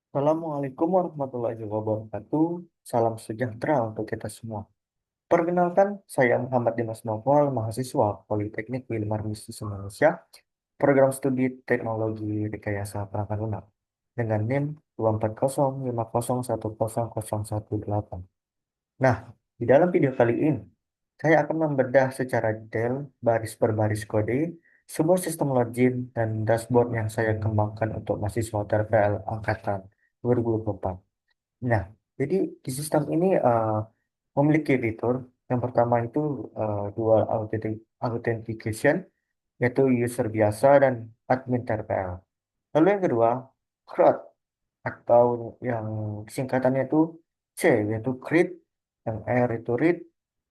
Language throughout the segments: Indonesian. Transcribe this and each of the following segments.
Assalamualaikum warahmatullahi wabarakatuh. Salam sejahtera untuk kita semua. Perkenalkan, saya Muhammad Dimas Noval, mahasiswa Politeknik Wilmar Mistis Indonesia, program studi Teknologi Rekayasa Perangkat Lunak, dengan NIM 240501018. Nah, di dalam video kali ini, saya akan membedah secara detail baris per baris kode, sebuah sistem login, dan dashboard yang saya kembangkan untuk mahasiswa TRPL Angkatan 2024. Nah, jadi di sistem ini memiliki fitur. Yang pertama itu dual authentication, yaitu user biasa dan admin TRPL. Lalu yang kedua, CRUD, atau yang singkatannya itu C, yaitu create, yang R itu read,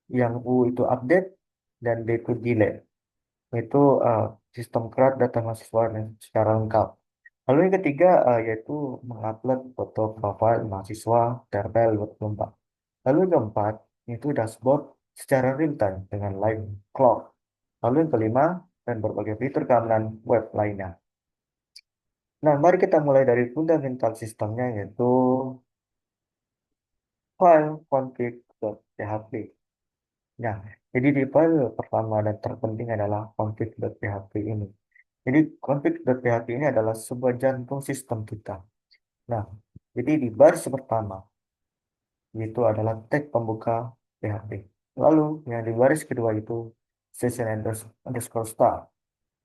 yang U itu update, dan D itu delete. Itu eh, sistem CRUD data mahasiswa yang secara lengkap. Lalu yang ketiga yaitu mengupload foto profil mahasiswa TRPL 24. Lalu yang keempat itu dashboard secara real time dengan live clock. Lalu yang kelima dan berbagai fitur keamanan web lainnya. Nah, mari kita mulai dari fundamental sistemnya yaitu file config.php. Nah, jadi di file pertama dan terpenting adalah config.php ini. Jadi config.php ini adalah sebuah jantung sistem kita. Nah, jadi di baris pertama itu adalah tag pembuka PHP. Lalu yang di baris kedua itu session underscore start.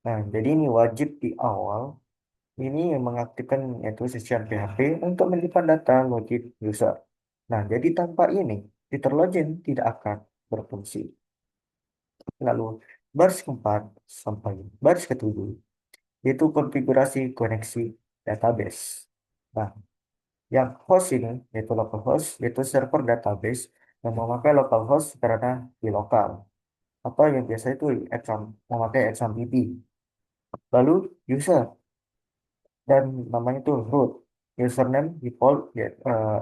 Nah, jadi ini wajib di awal ini mengaktifkan yaitu session PHP untuk menyimpan data login user. Nah, jadi tanpa ini fitur login tidak akan berfungsi. Lalu baris keempat sampai baris ketujuh itu konfigurasi koneksi database. Nah, yang host ini, yaitu localhost, yaitu server database yang memakai localhost karena di lokal. Atau yang biasa itu memakai XAMPP. Lalu user, dan namanya itu root. Username default ya,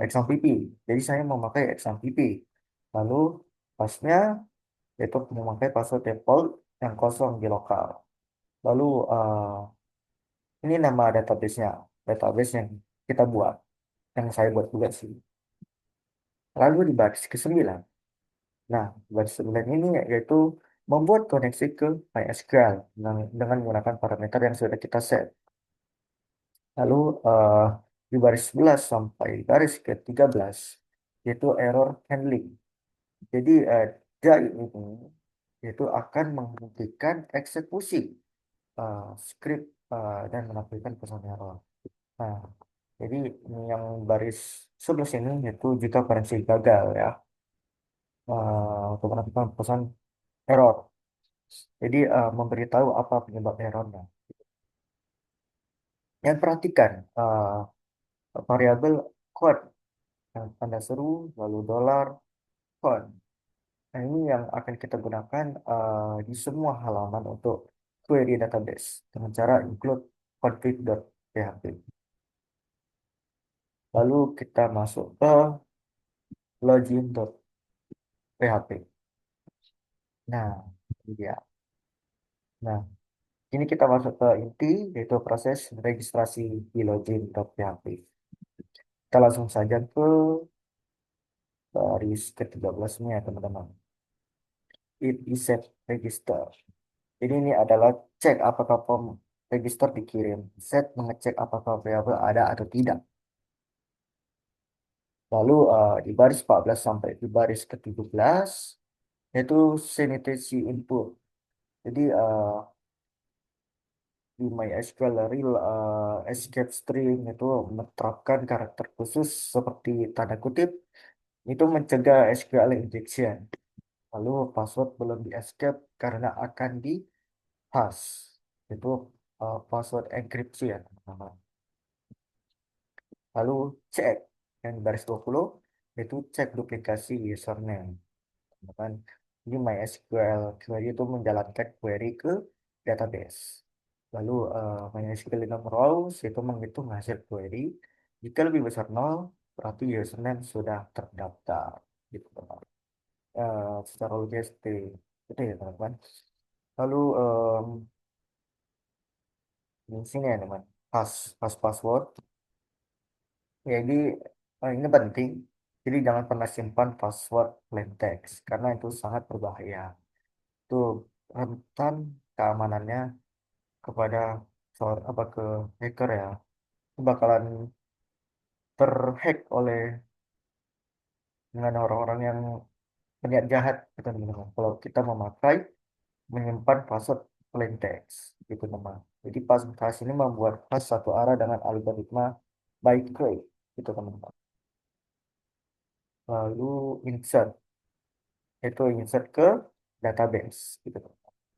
XAMPP. Jadi saya memakai XAMPP. Lalu passnya, yaitu memakai password default yang kosong di lokal. Lalu ini nama database-nya. Database yang kita buat. Yang saya buat juga sih. Lalu di baris ke-9. Nah, baris 9 ini yaitu membuat koneksi ke MySQL dengan menggunakan parameter yang sudah kita set. Lalu di baris 11 sampai baris ke-13 yaitu error handling. Jadi dia ini yaitu akan menghentikan eksekusi script dan menampilkan pesan error. Nah, jadi ini yang baris 11 ini yaitu jika koneksi gagal ya untuk menampilkan pesan error. Jadi memberitahu apa penyebab errornya. Dan perhatikan variabel code yang tanda seru lalu dolar code. Nah, ini yang akan kita gunakan di semua halaman untuk query database dengan cara include config.php. Lalu kita masuk ke login.php. Nah, ini dia. Nah, ini kita masuk ke inti yaitu proses registrasi di login.php. Kita langsung saja ke baris ke-13 ya teman-teman. It is set register. Jadi ini adalah cek apakah form register dikirim. Set mengecek apakah variabel ada atau tidak. Lalu di baris 14 sampai di baris ke-17 yaitu sanitasi input. Jadi di MySQL Real Escape String itu menerapkan karakter khusus seperti tanda kutip itu mencegah SQL injection. Lalu password belum di escape karena akan di hash. Itu password enkripsi ya teman-teman. Lalu cek yang di baris 20 itu cek duplikasi username. Teman-teman. Ini MySQL query itu menjalankan query ke database. Lalu MySQL enum rows itu menghitung hasil query. Jika lebih besar nol, berarti username sudah terdaftar. Gitu, teman. Secara logistik. Itu ya teman-teman. Lalu di sini ya teman, pas password. Jadi ini penting. Jadi jangan pernah simpan password plain text karena itu sangat berbahaya. Itu rentan keamanannya kepada apa ke hacker ya. Itu bakalan terhack oleh dengan orang-orang yang berniat jahat gitu teman-teman. Kalau kita memakai menyimpan password plain text gitu teman. Jadi pas ini membuat hash satu arah dengan algoritma by Craig gitu teman-teman. Lalu insert itu insert ke database gitu.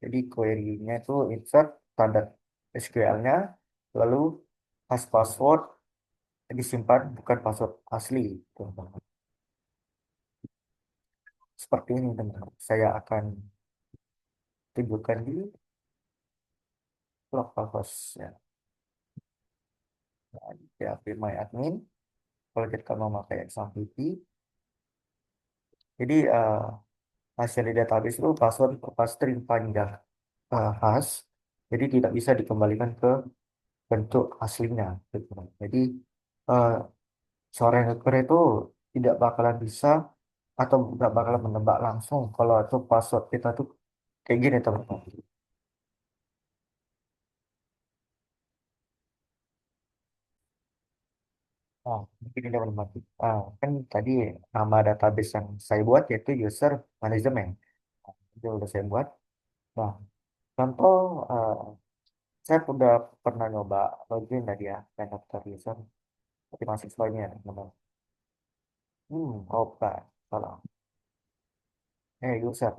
Jadi query-nya itu insert standar SQL-nya, lalu hash password disimpan bukan password asli. Teman-teman. Seperti ini teman-teman. Saya akan tunjukkan di localhost ya. Nah, di PHP My Admin, kalau kita mau pakai XAMPP, jadi hasil di database itu password berupa string panjang hash, jadi tidak bisa dikembalikan ke bentuk aslinya. Gitu. Jadi eh, seorang hacker itu tidak bakalan bisa atau tidak bakalan menebak langsung kalau itu password kita tuh kayak gini teman-teman. Mungkin ini teman-teman. Kan tadi nama database yang saya buat yaitu user management. Itu udah saya buat. Nah, contoh saya udah pernah nyoba login tadi ya, dan daftar user, tapi mahasiswanya teman-teman. Bukan. Salah. User.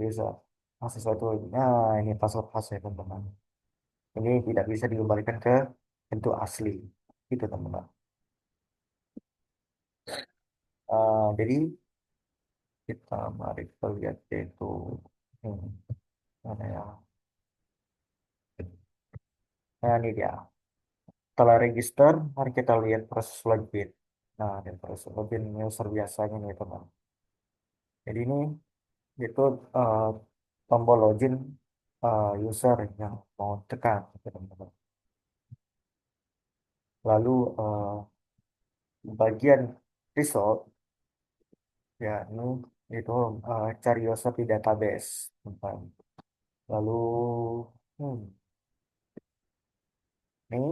Mahasiswa itu, nah ini password khas ya teman-teman. Ini tidak bisa dikembalikan ke bentuk asli. Gitu teman-teman. Jadi kita mari kita lihat yaitu hmm, mana ya? Nah ini dia. Setelah register, mari kita lihat proses login. Nah, ini proses login user biasanya nih teman. Jadi ini itu eh, tombol login user yang mau tekan, gitu, teman-teman. Lalu bagian result ya ini itu cari user di database, teman. Lalu hmm, ini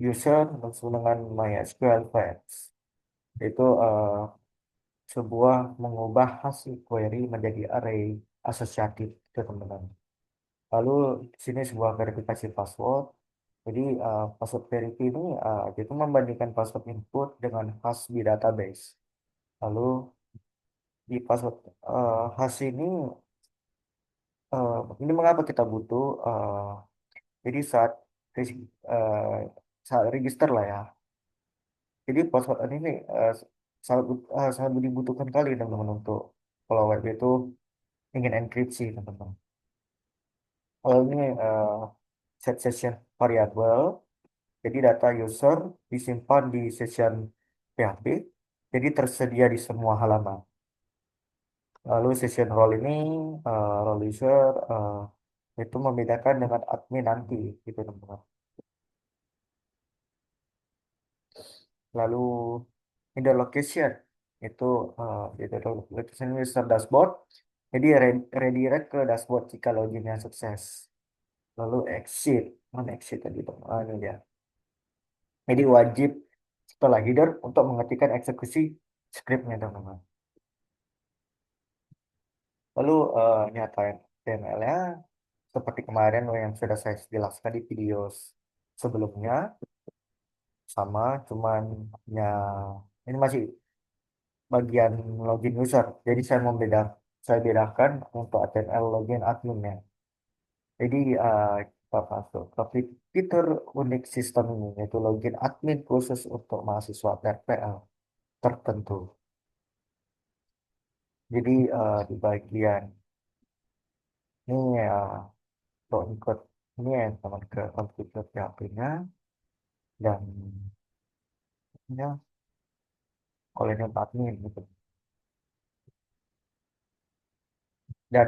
user langsung dengan MySQL Files itu sebuah mengubah hasil query menjadi array asosiatif, itu teman-teman. Lalu di sini sebuah verifikasi password. Jadi password verify ini itu membandingkan password input dengan hash di database. Lalu di password hash ini mengapa kita butuh jadi eh, saat register lah ya. Jadi password ini sangat dibutuhkan kali teman-teman untuk kalau web itu ingin enkripsi teman-teman. Kalau ini set session variable. Jadi data user disimpan di session PHP, jadi tersedia di semua halaman. Lalu session role ini, role user, itu membedakan dengan admin nanti, gitu teman-teman. Lalu in the location, itu itu location user dashboard, jadi redirect ke dashboard jika loginnya sukses. Lalu exit, mana exit tadi teman? Ini dia. Jadi wajib setelah header untuk mengetikkan eksekusi scriptnya teman-teman. Lalu nyatain HTML-nya seperti kemarin yang sudah saya jelaskan di video sebelumnya sama cuman ya ini masih bagian login user. Jadi saya bedakan untuk HTML login adminnya. Jadi kita masuk ke fitur unik sistem ini yaitu login admin khusus untuk mahasiswa RPL tertentu. Jadi di bagian ini untuk ikut ini ya teman ke komputer PHP-nya dan ya olehnya admin gitu. Dan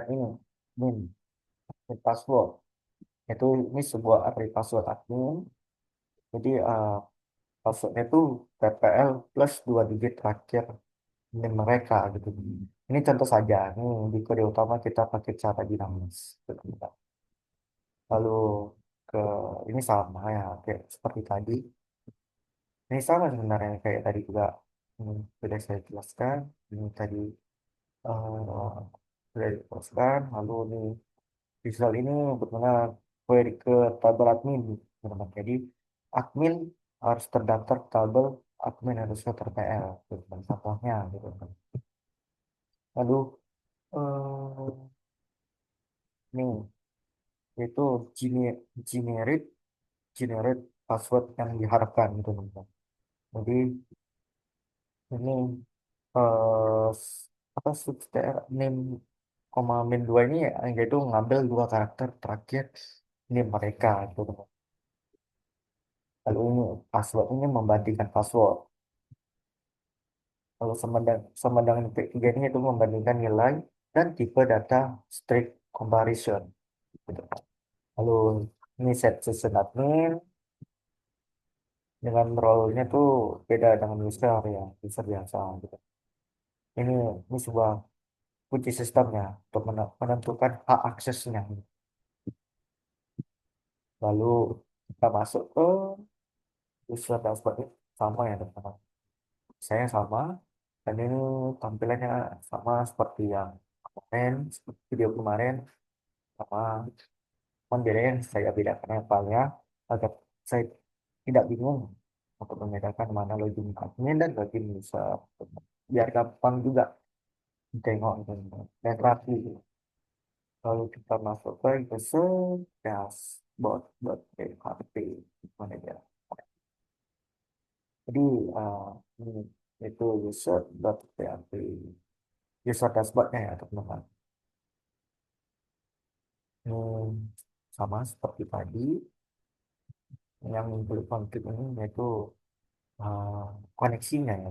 ini password. Itu ini sebuah array password admin. Jadi Passwordnya tuh TPL plus dua digit terakhir NIM mereka gitu. Ini contoh saja. Nih di kode utama kita pakai cara dinamis. Gitu. Lalu ke ini sama ya, kayak seperti tadi. Ini sama sebenarnya kayak tadi juga. Sudah saya jelaskan. Ini tadi sudah dijelaskan. Lalu nih visual ini bagaimana query ke tabel admin. Teman-teman. Jadi admin harus terdaftar tabel admin harus terpl. Gitu. Dan contohnya gitu. Lalu nih itu generate generate password yang diharapkan gitu teman-teman. Jadi ini apa substr name koma min 2 ini yaitu ngambil dua karakter terakhir name mereka gitu teman. Lalu ini password ini membandingkan password. Lalu sama dengan tiga ini itu membandingkan nilai dan tipe data strict comparison gitu. Lalu ini set session admin dengan role-nya tuh beda dengan user ya, user biasa gitu. Ini ini sebuah kunci sistemnya untuk menentukan hak aksesnya. Lalu kita masuk ke user dashboard ini sama ya teman-teman. Saya sama dan ini tampilannya sama seperti yang kemarin, seperti video kemarin sama. Cuman bedanya yang saya bedakan yang filenya agar saya tidak bingung untuk membedakan mana login admin dan login user. Biar gampang juga tengok dan rapi. Lalu kita masuk ke user dashboard.php manager. Jadi ini itu user.php user dashboardnya ya teman-teman. Hmm, sama seperti tadi yang include konflik ini yaitu uh, koneksinya ya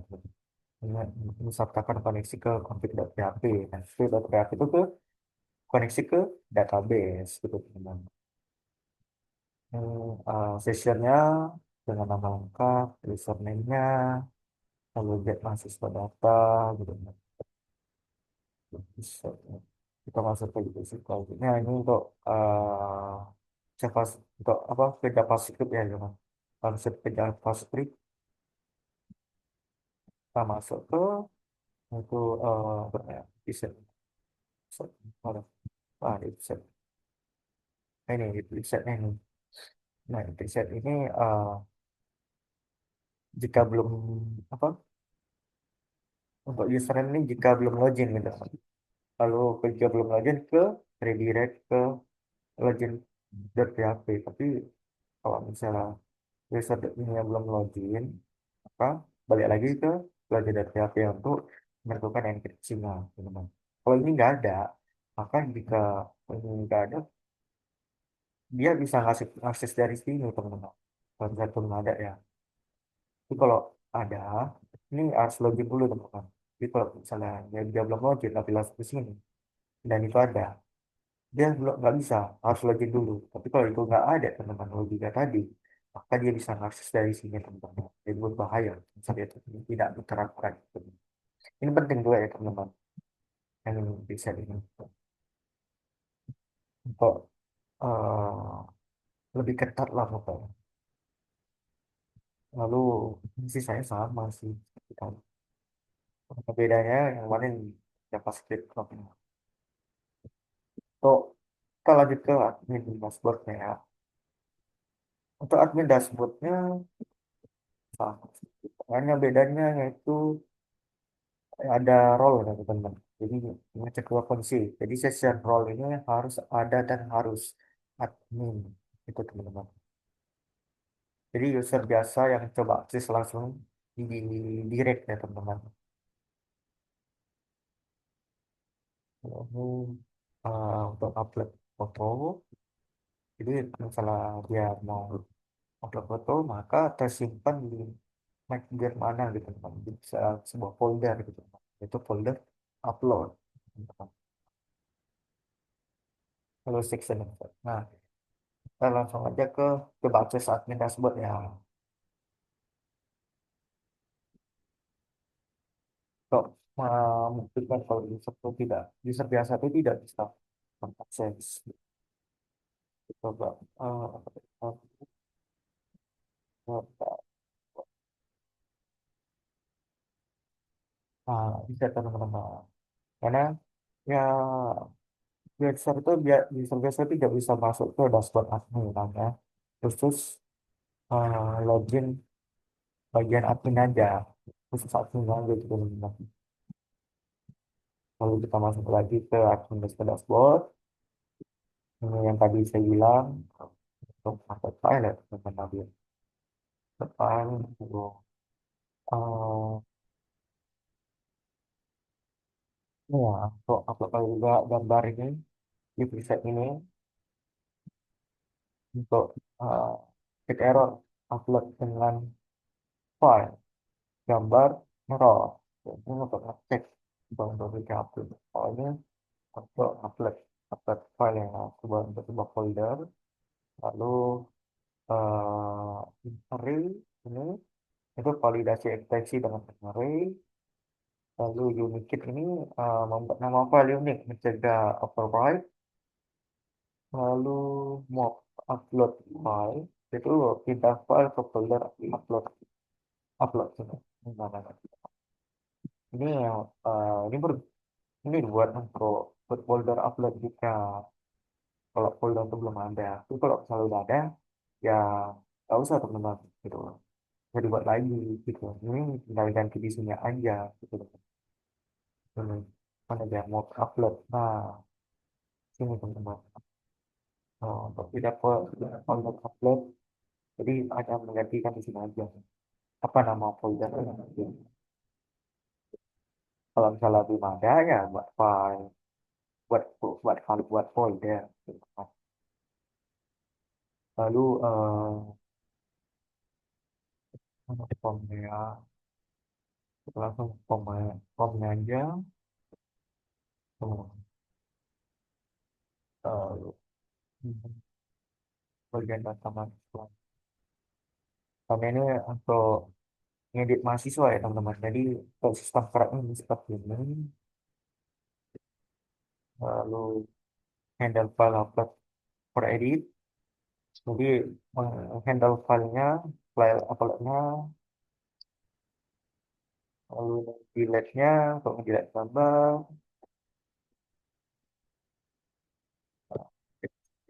teman-teman. Misalkan koneksi ke config.php. Nah, config.php itu ke koneksi ke database gitu teman-teman. Sessionnya dengan nama lengkap, username-nya, lalu get mahasiswa data gitu. Bisa, ya. Kita masuk ke itu sih. Nah ini untuk Java, untuk apa ke JavaScript ya teman. Masuk ke JavaScript, kita masuk ke itu apa ya, bisa, bisa, mana? Ini bisa. Nah, ini bisa ini. Nah, preset ini jika belum apa untuk username ini jika belum login gitu. Lalu jika belum login ke redirect ke login.php. Tapi kalau misalnya user ini yang belum login, maka balik lagi ke login.php untuk menentukan enkripsinya, teman-teman. Kalau ini nggak ada, maka jika ini nggak ada, dia bisa ngasih akses dari sini, teman-teman. Kalau misalnya belum ada ya. Tapi kalau ada, ini harus login dulu teman-teman. Jadi kalau misalnya dia belum login tapi langsung ke sini dan itu ada, dia belum nggak bisa harus login dulu. Tapi kalau itu nggak ada teman-teman logika tadi, maka dia bisa mengakses dari sini teman-teman. Jadi berbahaya misalnya itu tidak diterapkan. Ini penting juga ya teman-teman yang ini bisa ini untuk eh, lebih ketat lah pokoknya. Lalu sih saya sama sih. Kita bedanya yang mana yang JavaScript. Untuk kita lanjut ke admin dashboardnya ya. Untuk admin dashboardnya sama. Hanya bedanya yaitu ada role ya teman-teman. Jadi ngecek dua fungsi. Jadi session role ini harus ada dan harus admin itu teman-teman. Jadi user biasa yang coba akses langsung di direct ya teman-teman. Lalu untuk upload foto, jadi misalnya dia mau upload foto maka tersimpan di MacBook mana gitu teman di sebuah folder gitu teman. Itu folder upload teman. Lalu section insert. Nah kita langsung aja ke coba akses admin dashboard ya. Untuk membuktikan kalau user itu tidak, user biasa itu tidak bisa mengakses. Coba bisa teman-teman. Karena ya user biasa itu tidak bisa masuk ke dashboard admin namanya. Khusus login bagian admin aja, khusus admin aja gitu teman-teman. Lalu kita masuk lagi ke admin dashboard. Ini yang tadi saya bilang untuk upload file ya teman-teman. Depan untuk eh, ya untuk upload file juga gambar ini di preset ini untuk eh, check error upload dengan file gambar error. Ini untuk ngecek untuk upload soalnya untuk upload file yang sebuah untuk sebuah folder. Lalu array ini itu validasi ekstensi dengan array. Lalu Unikit ini membuat nama file unik mencegah override. Lalu mock upload file itu pindah file ke folder upload upload sini. Nah, ini yang ini ini buat untuk buat folder upload jika kalau folder itu belum ada. Tapi kalau misalnya udah ada ya nggak usah teman-teman gitu. Bisa dibuat lagi gitu. Ini tinggal ganti di sini aja gitu. Ini mana dia mau upload. Nah, sini teman-teman. Untuk tidak folder upload, jadi ada menggantikan di sini aja. Apa nama folder? Kalau misalnya belum ada ya buat file, buat folder. Gitu. Lalu formnya langsung formnya aja. Oh, lalu bagian data mahasiswa. Kami ini untuk ngedit mahasiswa ya teman-teman. Jadi untuk sistem keraknya ini seperti ini. Lalu handle file upload for edit. Jadi handle filenya, file uploadnya, lalu delete-nya untuk delete gambar.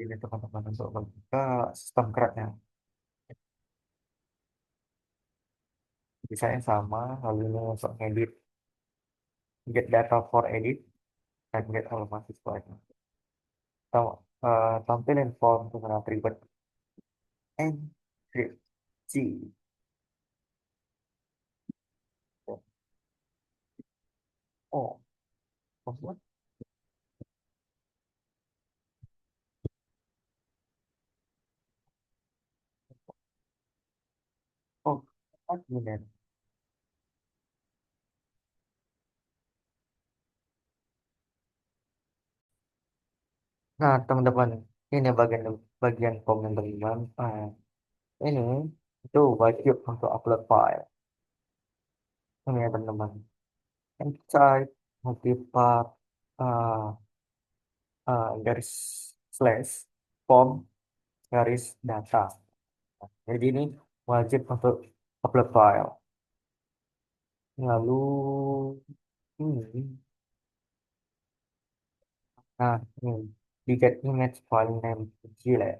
Ini teman-teman untuk membuka sistem keraknya. Desainnya sama. Lalu ini untuk ngedit get data for edit dan get all mahasiswa. Tampilin form dengan atribut enkripsi. Oh, maksudnya, oh, admin ya. Nah, teman-teman, ini bagian bagian komen teman-teman. Ini itu wajib untuk upload file. Ini ya teman-teman. Insight, multipart, uh, garis slash, form, garis data. Jadi ini wajib untuk upload file. Lalu ini, nah ini di get image file name kecil ya.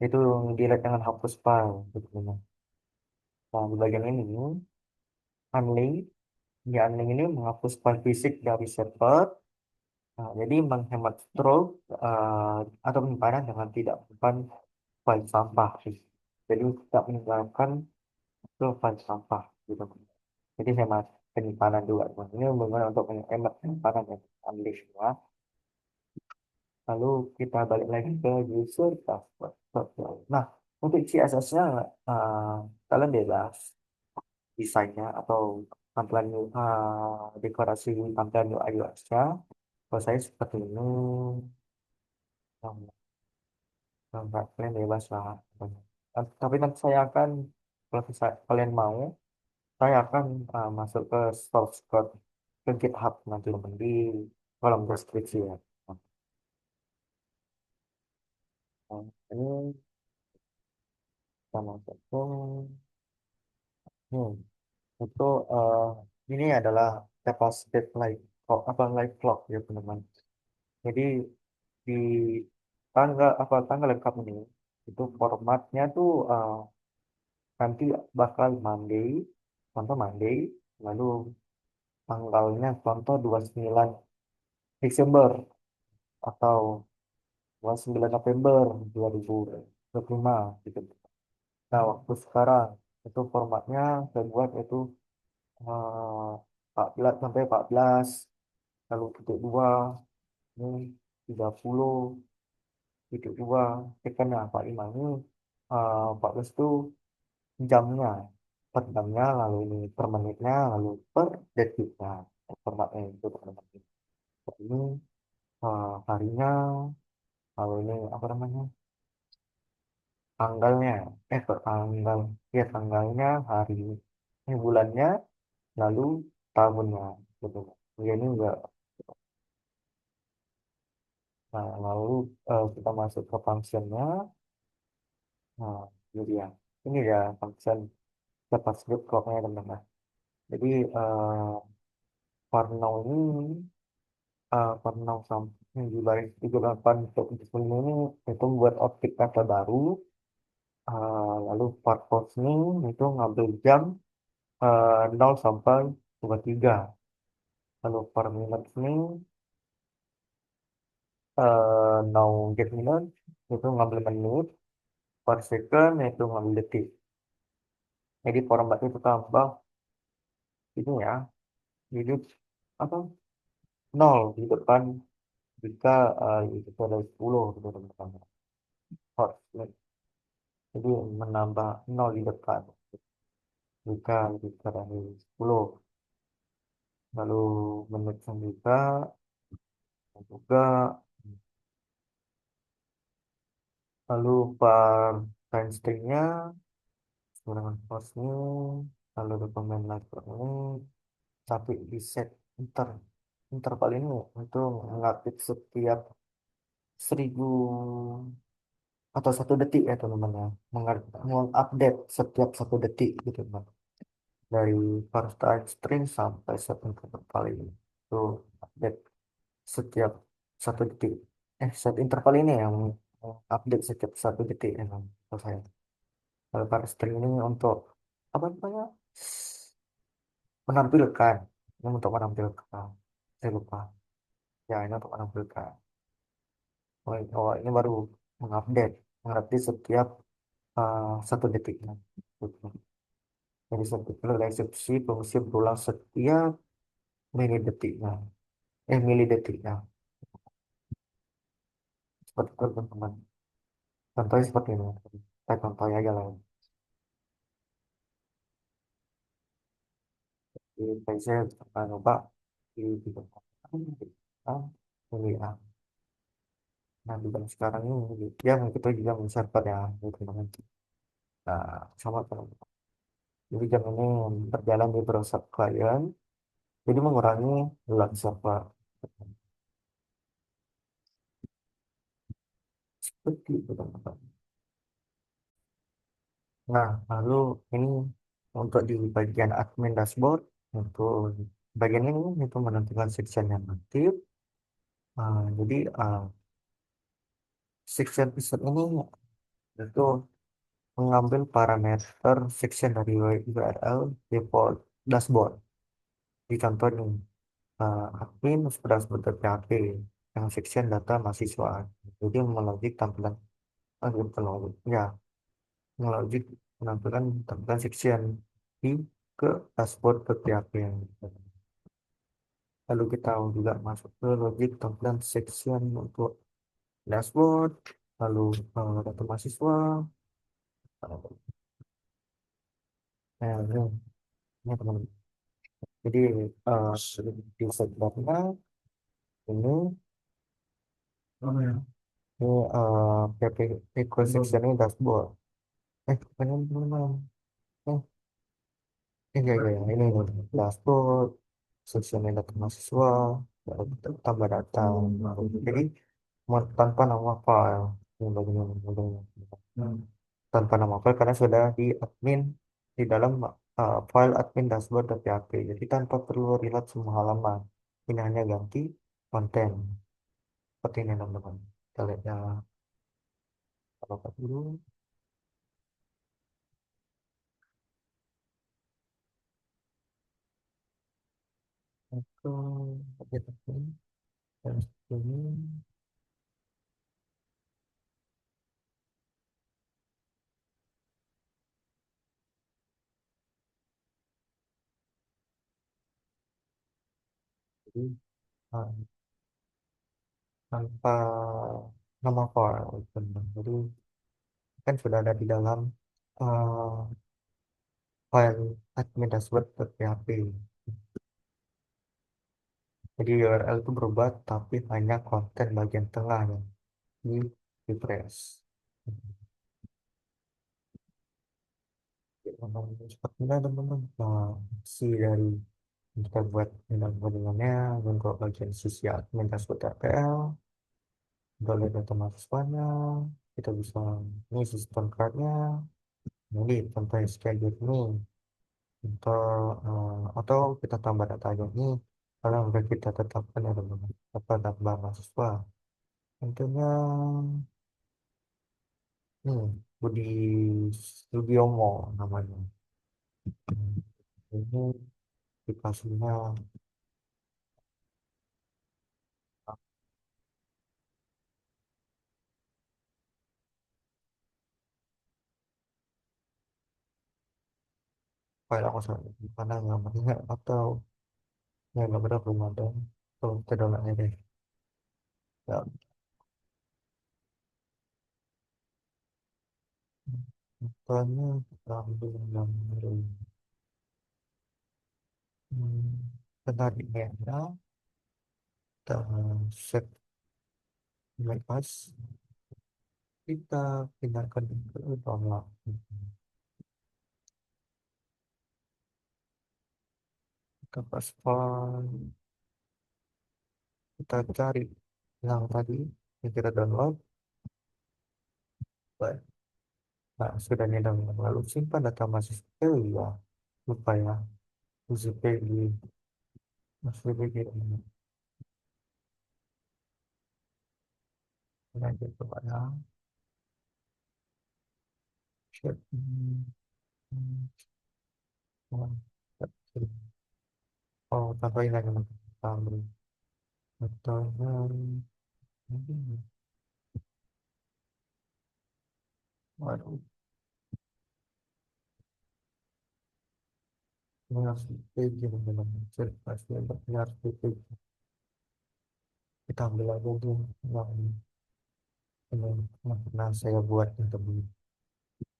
Itu delete dengan hapus file. Gitu, teman. Nah, di bagian ini, unlink, di unlink ini menghapus file fisik dari server. Nah, jadi menghemat stroke atau penyimpanan dengan tidak menyimpan file sampah sih. Jadi tidak meninggalkan ke file sampah gitu. Jadi hemat penyimpanan juga. Teman. Ini hubungan untuk menghemat penyimpanan dan unlink semua. Lalu kita balik lagi ke user dashboard. Nah, untuk CSS-nya kalian bebas desainnya atau tampilan dekorasi tampilan UI UX-nya. Kalau saya seperti ini, yang enggak kalian bebas lah. Tapi nanti saya akan, kalau kalian mau, saya akan masuk ke source code. ke GitHub nanti teman di kolom deskripsi ya. Nah, ini sama satu. Hmm, itu ini adalah capacity live clock apa live clock ya teman-teman. Jadi di tanggal lengkap ini itu formatnya tuh nanti bakal Monday, contoh Monday, lalu tanggalnya contoh 29 Desember atau 29 November 2025 gitu. Nah, waktu sekarang itu formatnya saya buat itu 14 sampai 14, lalu titik dua ini 30 titik dua tekannya 45 ini 14 itu jamnya per jamnya, lalu ini per menitnya, lalu per detiknya formatnya itu teman-teman. Ini harinya, lalu ini apa namanya tanggalnya, kok tanggal, ya tanggalnya, hari ini bulannya, lalu tahunnya gitu. Ya, ini enggak. Nah, lalu kita masuk ke functionnya. Nah, ini dia. Ini ya function dapat script clocknya teman-teman. Jadi for now ini for now sampai di baris 38 untuk ini itu buat objek kata baru. Lalu for post ini itu ngambil jam 0 sampai 23. Lalu per minute ini now get minute itu ngambil menit, per second itu ngambil detik. Jadi format itu tambah ini ya, jadi apa nol di depan jika itu ada 10 gitu teman-teman. Hot, jadi menambah nol di depan jika dari 10. Lalu menit juga, lalu per time stringnya menggunakan force ini, lalu dokumen lagu ini tapi di set interval ini untuk mengupdate setiap 1000 atau 1 detik ya teman-teman ya, mengupdate setiap 1 detik gitu teman, dari first time string sampai set interval ini itu update setiap 1 detik, set interval ini yang update setiap 1 detik emang kalau saya. Kalau first string ini untuk apa namanya menampilkan, ini untuk menampilkan, saya lupa ya, ini untuk menampilkan. Ini baru mengupdate setiap 1 detiknya. Gitu. Jadi setiap eksekusi fungsi berulang setiap menit detiknya, mili detiknya. Seperti itu teman-teman. Contohnya seperti ini. Kita contohnya aja lah. Jadi saya pernah coba di tempat ini ya. Nah, di jam sekarang ini dia kita juga men-server ya, gitu teman-teman. Nah, sama teman-teman. Jadi jam ini berjalan di browser klien, jadi mengurangi load server. Seperti itu teman-teman. Nah, lalu ini untuk di bagian admin dashboard, untuk bagian ini itu menentukan section yang aktif. Jadi section section ini itu mengambil parameter section dari URL default dashboard. Di contoh nih, admin dashboard PHP yang section data mahasiswa. Jadi melogik tampilan, bukan logik, ya, melogik menampilkan tampilan section di ke dashboard ke PHP yang lalu kita juga masuk ke logic tampilan section untuk dashboard, lalu data mahasiswa. Nah, ini teman-teman. Jadi di segmennya ini ini PP equal section ini dashboard. Bukan ini teman-teman. Eh, ya, ini dashboard. sesuai data mahasiswa, baru tambah data. Jadi tanpa nama file, yang tanpa nama file karena sudah di admin di dalam file admin dashboard.php. Jadi tanpa perlu reload semua halaman. Ini hanya ganti konten. Seperti ini teman-teman. Kita lihat ya, apa dulu. Oke, oke, oke. Dan ini, jadi uh, tanpa nama file, teman-teman. Jadi kan sudah ada di dalam uh, file admin dashboard.php. Jadi URL itu berubah, tapi hanya konten bagian tengah yang di refresh. Sepertinya teman-teman, si dari kita buat dengan untuk bagian sisi admin dashboard.pl, boleh data mahasiswanya, kita bisa ini sistem cardnya, ini contoh schedule ini, untuk atau kita tambah datanya ini, kalau udah kita tetapkan ya teman-teman, apa tambah mahasiswa. Tentunya nih, Budi Studiomo namanya. Ini aplikasinya, file aku sampai di mana nggak mengingat atau ya nggak benar belum ada. Kalau kita download aja deh. Ya, contohnya kita ambil yang dari tadi ya, kita set bypass, kita pindahkan ke download. Kita pas file, kita cari yang tadi yang kita download. Baik. Nah, sudah nih download. Lalu simpan data mahasiswa. Ya, lupa ya. UZPG, masih begini. Nah, gitu Pak ya. Share. Hmm, oh, tambahin lagi tambah. Atau waduh, ini harus PG dalam pasti ini harus PG. Kita ambil aja tuh yang ini yang pernah saya buat untuk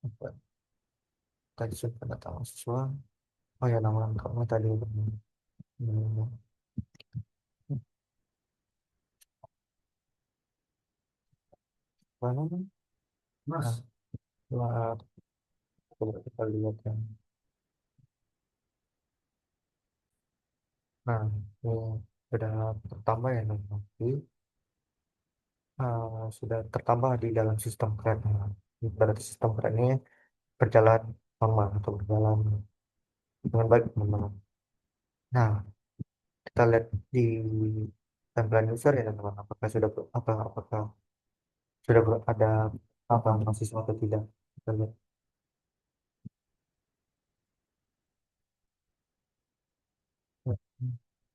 apa tadi sudah data mahasiswa. Oh ya, nama lengkapnya tadi ini, mana nih? Mas, nah, coba kita lihat yang nah ini sudah tertambah ya nanti sudah tertambah di dalam sistem keren. Berarti sistem keren ini berjalan aman atau berjalan dengan baik teman-teman. Nah, kita lihat di tampilan user ya teman-teman, apakah apakah sudah ada apa mahasiswa atau tidak. Kita lihat.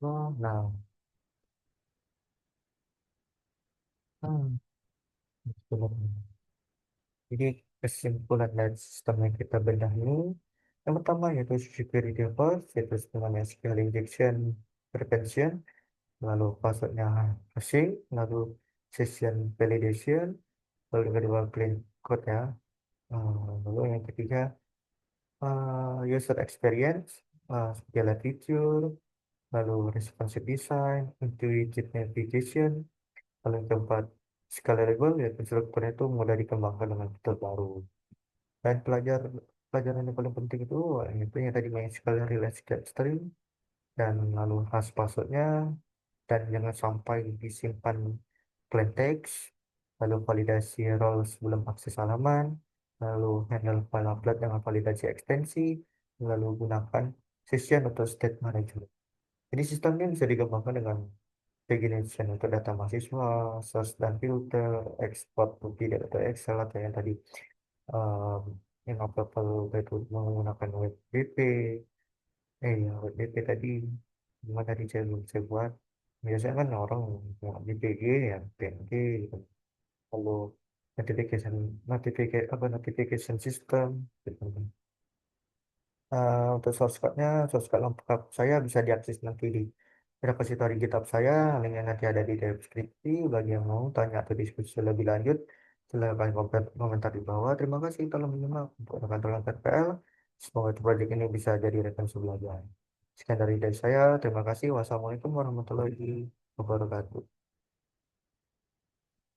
Oh, nah, hmm, benar. Jadi kesimpulan dari sistem yang kita bedah ini, yang pertama yaitu security default, yaitu dengan SQL injection prevention, lalu passwordnya hashing, lalu session validation, lalu yang kedua clean code ya. Lalu yang ketiga user experience, segala feature, lalu responsive design, intuitive navigation, lalu yang keempat scalable, yaitu strukturnya itu mudah dikembangkan dengan fitur baru. Dan pelajaran yang paling penting itu yang tadi MySQL Relay String, dan lalu has passwordnya, dan jangan sampai disimpan plain text, lalu validasi role sebelum akses halaman, lalu handle file upload dengan validasi ekstensi, lalu gunakan session atau state management. Jadi sistemnya bisa dikembangkan dengan pagination untuk data mahasiswa, source dan filter, export to PDF atau Excel atau yang tadi um, yang uploadable itu menggunakan web DP. Ya web DP tadi gimana tadi saya buat. Biasanya kan orang mau di PG ya PNG gitu. Lalu notification notification system gitu. Untuk source code lengkap saya bisa diakses nanti di repository GitHub saya, linknya nanti ada di deskripsi. Bagi yang mau tanya atau diskusi lebih lanjut, silakan komentar di bawah. Terima kasih telah menyimak untuk rekan-rekan PL. Semoga proyek ini bisa jadi referensi belajar. Sekian dari saya, terima kasih. Wassalamualaikum warahmatullahi wabarakatuh.